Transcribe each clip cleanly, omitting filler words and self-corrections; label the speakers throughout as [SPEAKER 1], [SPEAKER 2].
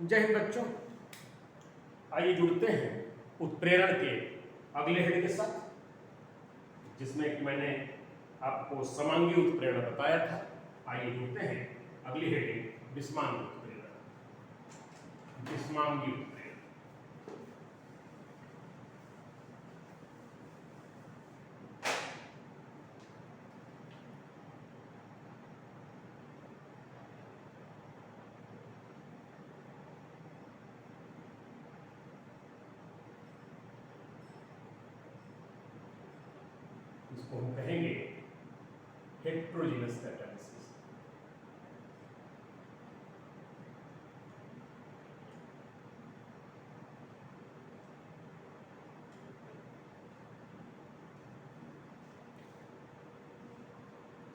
[SPEAKER 1] जय हिंद बच्चों, आइए जुड़ते हैं उत्प्रेरण के अगले हेड के साथ, जिसमें कि मैंने आपको समांगी उत्प्रेरण बताया था। आइए जुड़ते हैं अगली हेडिंग विस्मांगी उत्प्रेरण। विस्मांगी उत्प्रेरण इसको हम कहेंगे हेट्रोजीनस कैटालिसिस।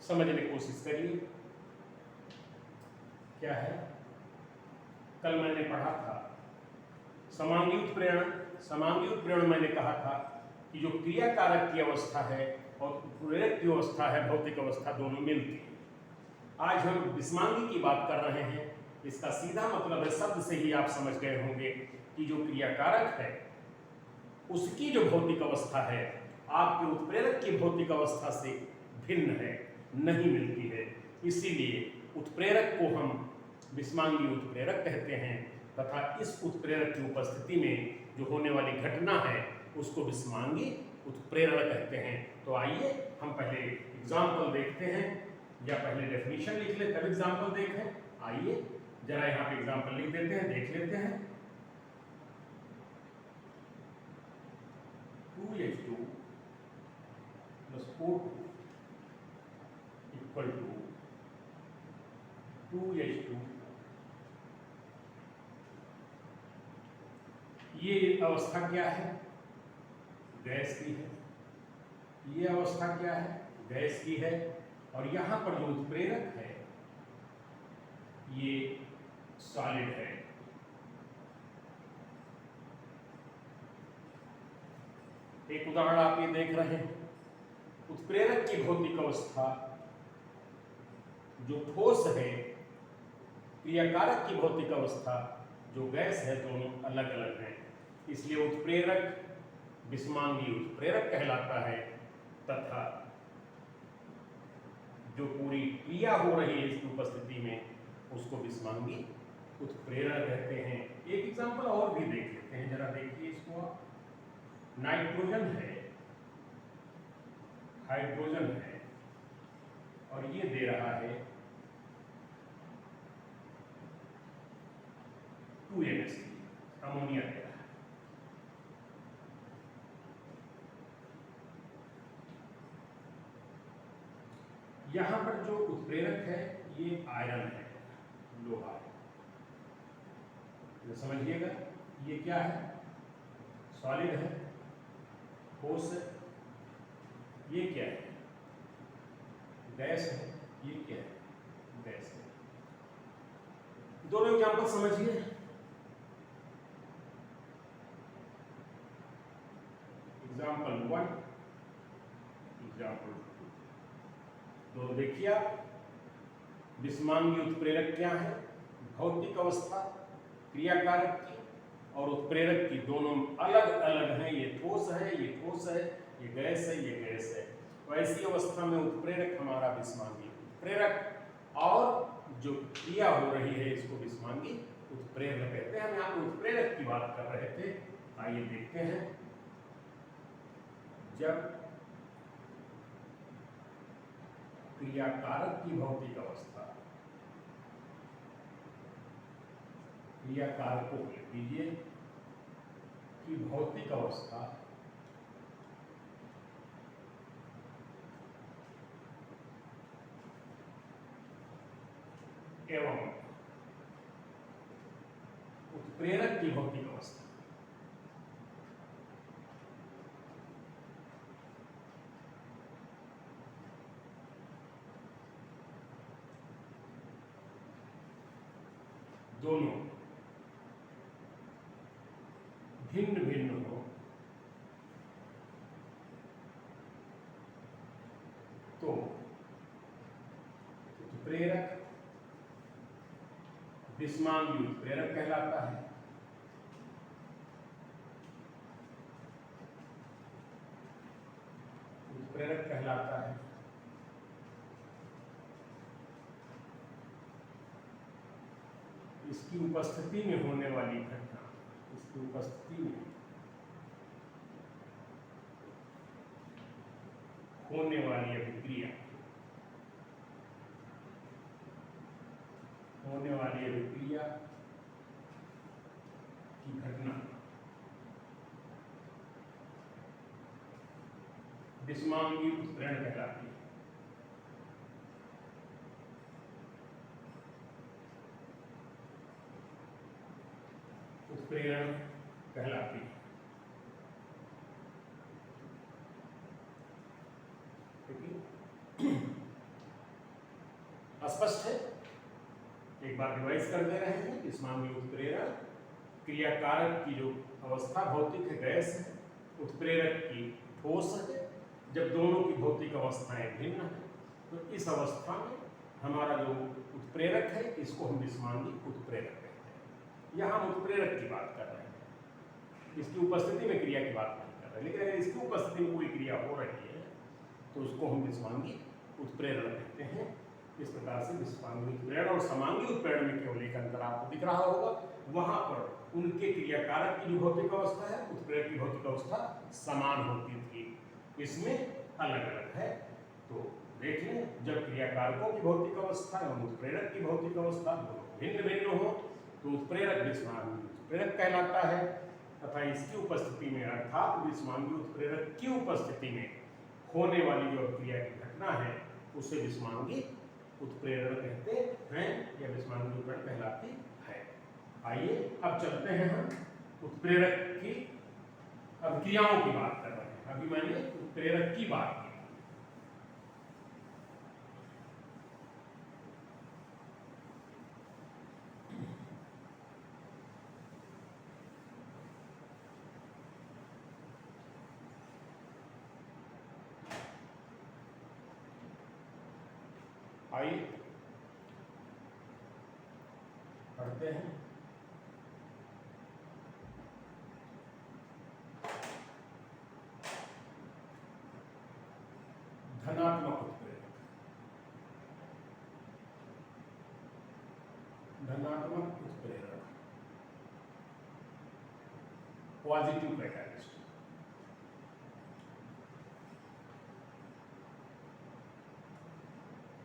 [SPEAKER 1] समझने की कोशिश करिए क्या है। कल मैंने पढ़ा था समांगी उत्प्रेरण। समांगी उत्प्रेरण मैंने कहा था कि जो क्रिया कारक की अवस्था है और उत्प्रेरक की अवस्था है, भौतिक अवस्था, दोनों मिलती है। आज हम विस्मांगी की बात कर रहे हैं। इसका सीधा मतलब है, शब्द से ही आप समझ गए होंगे कि जो क्रिया कारक है उसकी जो भौतिक अवस्था है आपके उत्प्रेरक की भौतिक अवस्था से भिन्न है, नहीं मिलती है। इसीलिए उत्प्रेरक को हम विस्मांगी उत्प्रेरक कहते हैं तथा इस उत्प्रेरक की उपस्थिति में जो होने वाली घटना है उसको विस्मांगी उत्प्रेरण कहते हैं। तो आइए हम पहले एग्जाम्पल देखते हैं, या पहले डेफिनेशन लिख ले तब एग्जाम्पल देखें। आइए जरा यहाँ पे एग्जाम्पल लिख देते हैं, देख लेते हैं। 2H2 plus O2 equal to 2H2। ये अवस्था क्या है? गैस की है। ये अवस्था क्या है? गैस की है। और यहां पर जो उत्प्रेरक है ये सॉलिड है। एक उदाहरण आप ये देख रहे हैं, उत्प्रेरक की भौतिक अवस्था जो ठोस है, क्रियाकारक की भौतिक अवस्था जो गैस है, दोनों अलग अलग हैं। इसलिए उत्प्रेरक विस्मांगी उत्प्रेरक कहलाता है तथा जो पूरी क्रिया हो रही है इसकी उपस्थिति में उसको विस्मांगी उत्प्रेरण कहते हैं। एक एग्जांपल और भी देख लेते हैं, जरा देखिए इसको। नाइट्रोजन है, हाइड्रोजन है और ये दे रहा है 2NH3, अमोनिया दे रहा है। यहां पर जो उत्प्रेरक है ये आयरन है, लोहा है। समझिएगा, ये क्या है? सॉलिड है, ठोस है। ये क्या है? गैस है। ये क्या है? गैस है। दोनों एग्जाम्पल समझिए। Example 1, example 2। तो देखिए आप, विस्मांगी उत्प्रेरक क्या है? भौतिक अवस्था क्रियाकारक की और उत्प्रेरक की दोनों अलग अलग हैं। ये ठोस है, ये ठोस है, ये गैस है, ये गैस है। तो ऐसी अवस्था में उत्प्रेरक हमारा विस्मांगी उत्प्रेरक, और जो क्रिया हो रही है इसको विस्मांगी उत्प्रेरण कहते हैं। हम यहाँ पर उत्प्रेरक की बात कर रहे थे। आइए देखते हैं, जब क्रियाकारक की भौतिक अवस्था, क्रियाकारक को लिख दीजिए कि भौतिक अवस्था एवं उत्प्रेरक की भौतिक अवस्था दोनों भिन्न भिन्न हो तो उत्प्रेरक विस्मांगी उत्प्रेरक कहलाता है। उत्प्रेरक कहलाता है। इसकी उपस्थिति में होने वाली घटना, इसकी उपस्थिति में होने वाली अभिक्रिया, होने वाली अभिक्रिया की घटना विस्मांगी उत्प्रेरण कहलाती है। उत्प्रेरण कहलाती है। स्पष्ट है? एक बार रिवाइज कर दे रहे हैं। विस्मांगी उत्प्रेरण क्रियाकारक की जो अवस्था भौतिक है गैस है, उत्प्रेरक की ठोस है। जब दोनों की भौतिक अवस्थाएं भिन्न है तो इस अवस्था में हमारा जो उत्प्रेरक है इसको हम विस्मांगी उत्प्रेरक कहते हैं। यहाँ हम उत्प्रेरक की बात कर रहे हैं, इसकी उपस्थिति में क्रिया की बात नहीं कर रहे। लेकिन अगर इसकी उपस्थिति में कोई क्रिया हो रही है तो उसको हम विस्मांगी उत्प्रेरण कहते हैं। इस प्रकार से विस्मांगी उत्प्रेरण और समांगी उत्प्रेरण में केवल एक अंतर आपको दिख रहा होगा, वहां पर उनके क्रियाकारक की जो भौतिक अवस्था है, उत्प्रेरक की भौतिक अवस्था समान होती थी, इसमें अलग अलग है। तो देख लें, जब क्रियाकारकों की भौतिक अवस्था एवं उत्प्रेरक की भौतिक अवस्था भिन्न भिन्न हो तो उत्प्रेरक विस्मांगी उत्प्रेरक कहलाता है, तथा इसकी उपस्थिति में अर्थात विस्मांगी उत्प्रेरक की उपस्थिति में होने वाली जो क्रिया की घटना है उसे विस्मांगी उत्प्रेरण कहते हैं या विस्मांगी उत्प्रेरण कहलाती है। आइए अब चलते हैं हम उत्प्रेरक की अभिक्रियाओं की बात कर रहे हैं। अभी मैंने उत्प्रेरक की बात की। आइए पढ़ते हैं। धनात्मक उत्प्रेरक, धनात्मक उत्प्रेरक, पॉजिटिव कैटालिस्ट।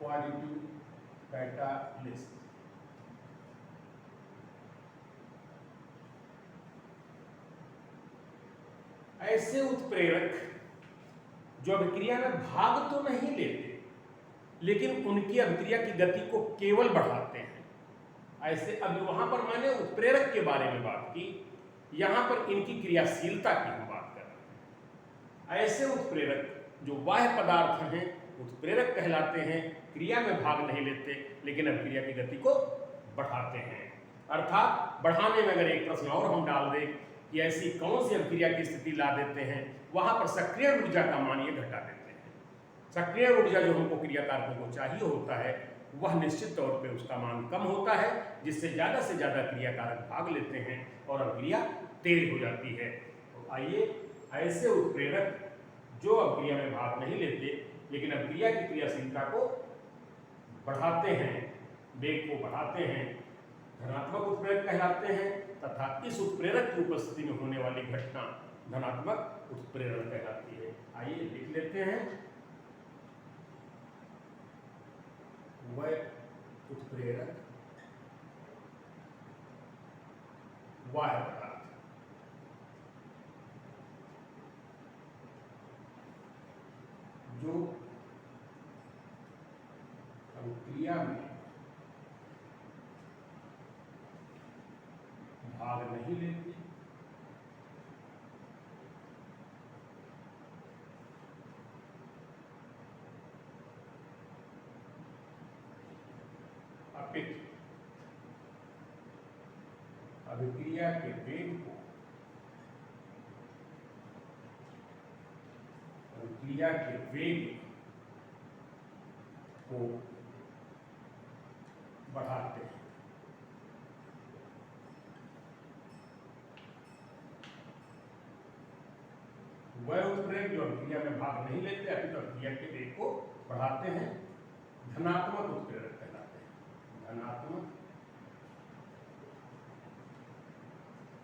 [SPEAKER 1] पॉजिटिव कैटालिस्ट ऐसे उत्प्रेरक जो अभिक्रिया में भाग तो नहीं लेते लेकिन उनकी अभिक्रिया की गति को केवल बढ़ाते हैं। ऐसे अब वहां पर मैंने उत्प्रेरक के बारे में बात की, यहां पर इनकी क्रियाशीलता की हम बात कर रहे हैं। ऐसे उत्प्रेरक जो बाह्य पदार्थ हैं उत्प्रेरक कहलाते हैं, क्रिया में भाग नहीं लेते लेकिन अभिक्रिया की गति को बढ़ाते हैं। अर्थात बढ़ाने में अगर एक प्रश्न और हम डाल दें कि ऐसी कौन सी अभिक्रिया की स्थिति ला देते हैं, वहां पर सक्रिय ऊर्जा का मान ये घटा देते हैं। सक्रिय ऊर्जा जो हमको क्रियाकारकों को चाहिए होता है वह निश्चित तौर पे उसका मान कम होता है, जिससे ज़्यादा से ज़्यादा क्रियाकारक भाग लेते हैं और अभिक्रिया तेज हो जाती है। तो आइए ऐसे उत्प्रेरक जो अभिक्रिया में भाग नहीं लेते लेकिन अभिक्रिया की क्रियाशीलता को बढ़ाते हैं, वेग को बढ़ाते हैं, धनात्मक उत्प्रेरक कहलाते हैं, तथा इस उत्प्रेरक की उपस्थिति में होने वाली घटना धनात्मक उत्प्रेरण कहलाती है। आइए लिख लेते हैं। वह उत्प्रेरक बाह्य पदार्थ जो अभिक्रिया में भाग नहीं लेती अपितु अभिक्रिया के वेग को, अभिक्रिया के वेग को बढ़ाते हैं। वह उत्प्रेरक जो अभिक्रिया में भाग नहीं लेते अपितु अभिक्रिया के वेग को बढ़ाते हैं धनात्मक उत्प्रेरक कहलाते हैं। धनात्मक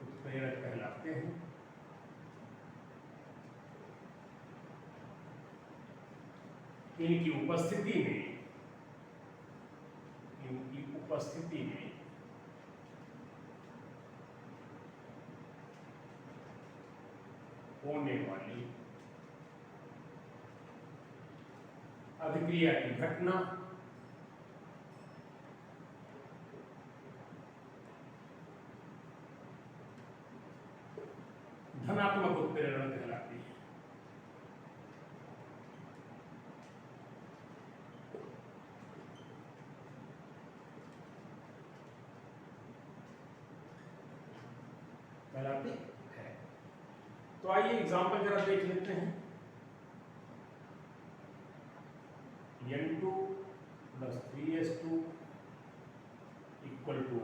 [SPEAKER 1] उत्प्रेरक कहलाते हैं। इनकी उपस्थिति में होने वाली अभिक्रिया की घटना धनात्मक उत्प्रेरण कहलाती है। कहलाती है। तो आइए एग्जाम्पल जरा देख लेते हैं। N2 plus 3S2 equal to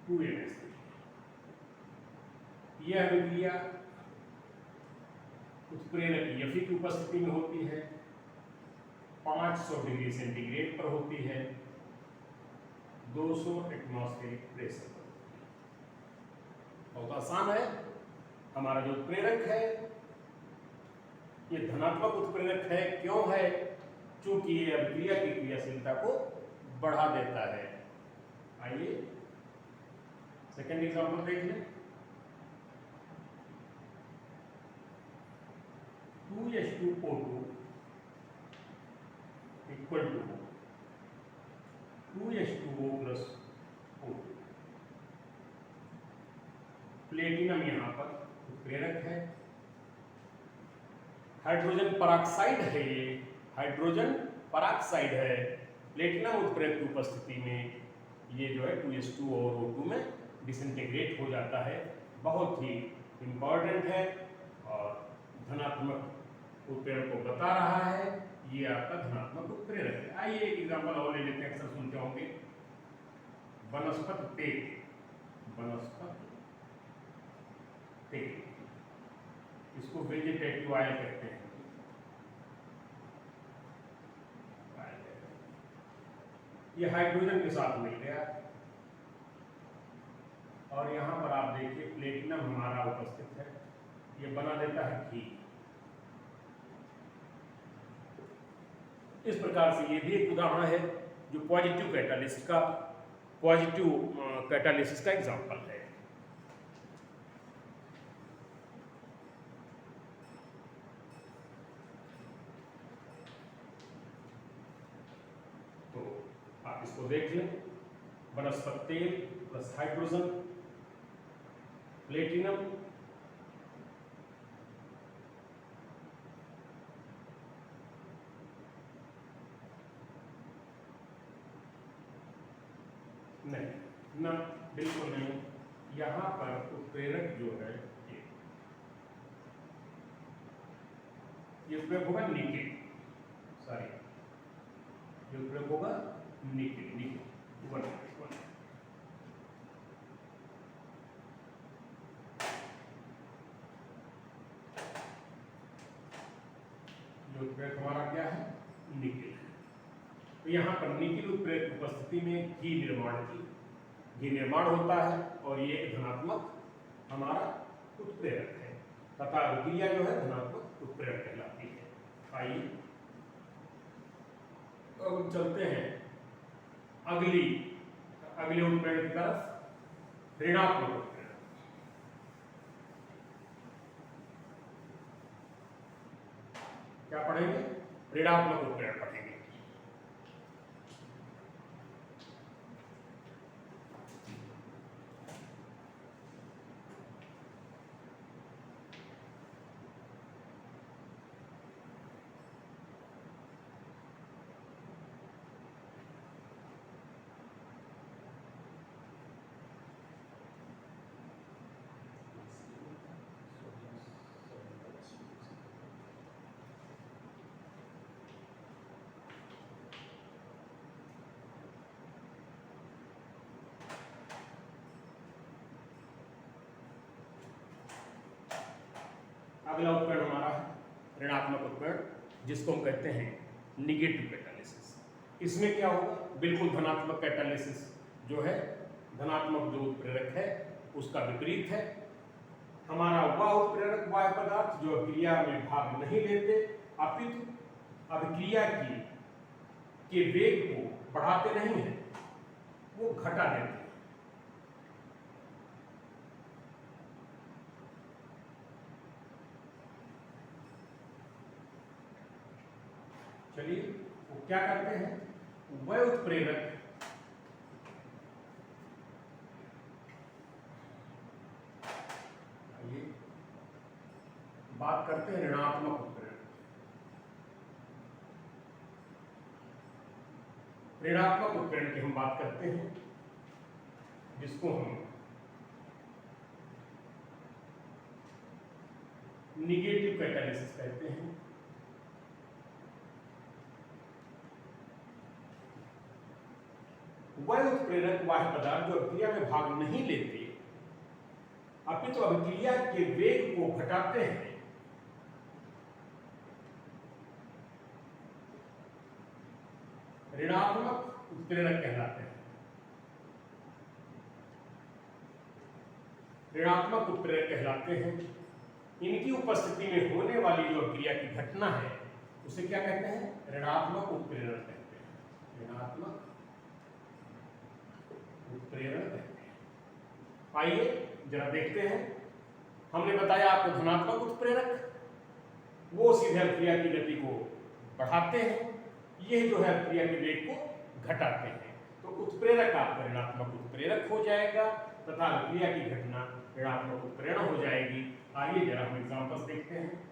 [SPEAKER 1] 2NS3। यह अभिक्रिया उत्प्रेरक Fe की उपस्थिति में होती है, 500 डिग्री सेंटीग्रेड पर होती है, 200 एटमॉस्फेरिक प्रेशर पर। बहुत आसान है। हमारा जो उत्प्रेरक है ये धनात्मक उत्प्रेरक है। क्यों है? क्योंकि ये अभिक्रिया की क्रियाशीलता को बढ़ा देता है। आइए सेकेंड एग्जांपल देख लें। 2H2O2 equal to 2H2O plus O2। Platinum यहाँ पर उत्प्रेरक है, हाइड्रोजन पराक्साइड है, ये हाइड्रोजन पराक्साइड है। प्लेटिनम उत्प्रेरक की उपस्थिति में ये जो है 2H2 और O2 में डिसइंटीग्रेट हो जाता है। बहुत ही इंपॉर्टेंट है और धनात्मक उत्प्रेरक को बता रहा है। ये आपका धनात्मक उत्प्रेरक है। आइए एक एग्जांपल और ले लेते हैं, अक्सर सुनते होंगे वनस्पति तेल। वनस्पति तेल, इसको वेजिटेटिव ऑयल कहते हैं। ये हाइड्रोजन के साथ मिल गया और यहाँ पर आप देखिए प्लेटिनम हमारा उपस्थित है, ये बना देता है घी। इस प्रकार से ये भी एक उदाहरण है जो पॉजिटिव कैटालिसिस का एग्जांपल है। तो आप इसको देख लें, वनस्पति तेल प्लस हाइड्रोजन प्लेटिनम नहीं, ना बिल्कुल नहीं। यहाँ पर उत्प्रेरक जो है ये प्रयोग होगा निकेल, सॉरी ये प्रयोग होगा निकेल। जो उत्प्रेरक हमारा क्या है? निकेल। तो यहाँ पर निकेल उत्प्रेरक की उपस्थिति में घी निर्माण होता है और ये धनात्मक हमारा उत्प्रेरक है तथा अभिक्रिया जो है धनात्मक उत्प्रेरक कहलाती है। आइए अब चलते हैं अगले उत्प्रेरक की तरफ, ऋणात्मक उत्प्रेरक। क्या पढ़ेंगे? ऋणात्मक उत्प्रेरक पढ़ेंगे। अगला उत्प्रेरण हमारा है ऋणात्मक उत्प्रेरण, जिसको हम कहते हैं निगेटिव कैटालिसिस। इसमें क्या होगा, बिल्कुल धनात्मक कैटालिसिस जो है, धनात्मक जो उत्प्रेरक है उसका विपरीत है। हमारा वह उत्प्रेरक वाह्य पदार्थ जो अभिक्रिया में भाग नहीं लेते अपितु अभिक्रिया के वेग को बढ़ाते नहीं हैं, वो घटा देते हैं। चलिए वो क्या करते हैं, वह उत्प्रेरक बात करते हैं ऋणात्मक उत्प्रेरण। ऋणात्मक उत्प्रेरण की हम बात करते हैं, जिसको हम निगेटिव कैटालिसिस कहते हैं। वह उत्प्रेरक वाह्य पदार्थ जो अभिक्रिया में भाग नहीं लेते अपितु अभिक्रिया के वेग को घटाते हैं, ऋणात्मक उत्प्रेरक कहलाते हैं। ऋणात्मक उत्प्रेरक कहलाते हैं। इनकी उपस्थिति में होने वाली जो अभिक्रिया की घटना है उसे क्या कहते हैं, ऋणात्मक उत्प्रेरण कहते हैं। ऋणात्मक उत्प्रेरण कहते हैं। आइए जरा देखते हैं। हमने बताया आपको धनात्मक उत्प्रेरक वो सीधे अभिक्रिया की गति को बढ़ाते हैं, यह जो है अभिक्रिया के वेग को घटाते हैं। तो उत्प्रेरक आपका ऋणात्मक उत्प्रेरक हो जाएगा तथा अभिक्रिया की घटना ऋणात्मक उत्प्रेरण हो जाएगी। आइए जरा हम एग्जांपल्स देखते हैं।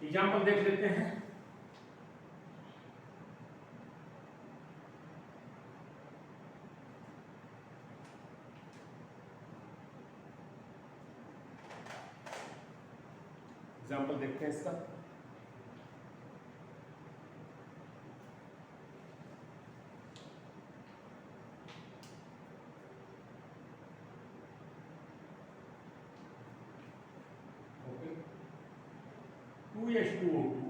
[SPEAKER 1] एग्जांपल देख लेते हैं। एग्जांपल देखते हैं इसका। H2O2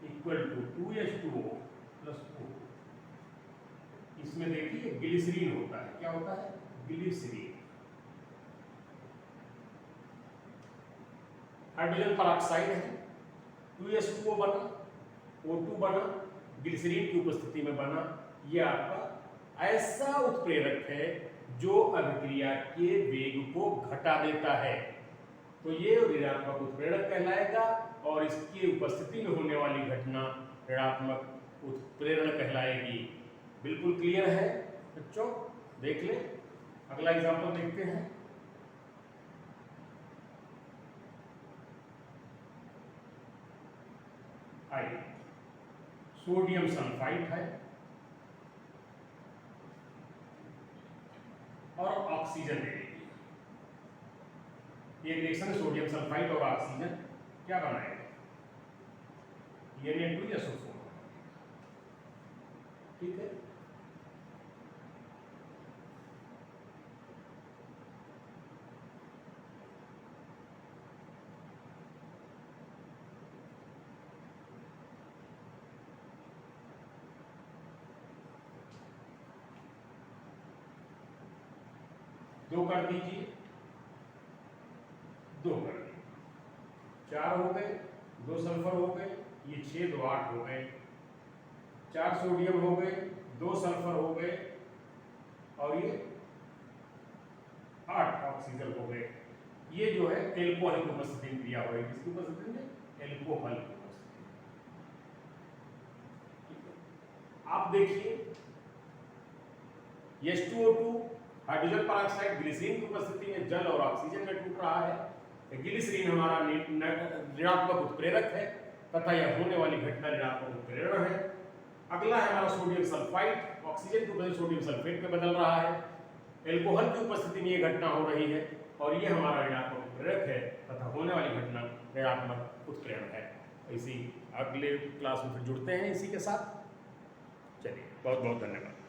[SPEAKER 1] equal to 2H2O plus O। इसमें देखिए ग्लिसरीन होता है, क्या होता है, ग्लिसरीन। हाइड्रोजन परऑक्साइड है, 2H2O बना, O2 बना, ग्लिसरीन की उपस्थिति में बना। यह आपका ऐसा उत्प्रेरक है जो अभिक्रिया के वेग को घटा देता है, तो ये ऋणात्मक उत्प्रेरक कहलाएगा और इसकी उपस्थिति में होने वाली घटना ऋणात्मक उत्प्रेरण कहलाएगी। बिल्कुल क्लियर है बच्चों, देख ले। अगला एग्जांपल देखते हैं। आइए, सोडियम सल्फाइड है और ऑक्सीजन ले लीजिए। ये रिएक्शन सोडियम सल्फाइड और ऑक्सीजन क्या बनाएगा, Na2SO4। ठीक है, दो कर दीजिए, दो कर दीजिए, 4 हो गए, 2 सल्फर हो गए, ये 6 2 8 हो गए, 4 सोडियम हो गए, 2 सल्फर हो गए और ये 8 ऑक्सीजन हो गए। ये जो है एल्कोहल की उपस्थिति में क्रिया होगी। किसकी उपस्थिति में, एल्कोहल की उपस्थिति में। आप देखिए H2O2 हाइड्रोजन परऑक्साइड ग्लिसरीन की उपस्थिति में जल और ऑक्सीजन में टूट रहा है। ग्लिसरीन हमारा ऋणात्मक उत्प्रेरक है तथा यह होने वाली घटना ऋणात्मक उत्प्रेरण है। अगला है हमारा सोडियम सल्फाइड, ऑक्सीजन की वजह से सोडियम सल्फेट में बदल रहा है। एल्कोहल की उपस्थिति में यह घटना हो रही है और यह हमारा ऋणात्मक उत्प्रेरक है तथा होने वाली घटना ऋणात्मक उत्प्रेरण है। इसी अगले क्लास में फिर जुड़ते हैं इसी के साथ। चलिए। बहुत बहुत धन्यवाद।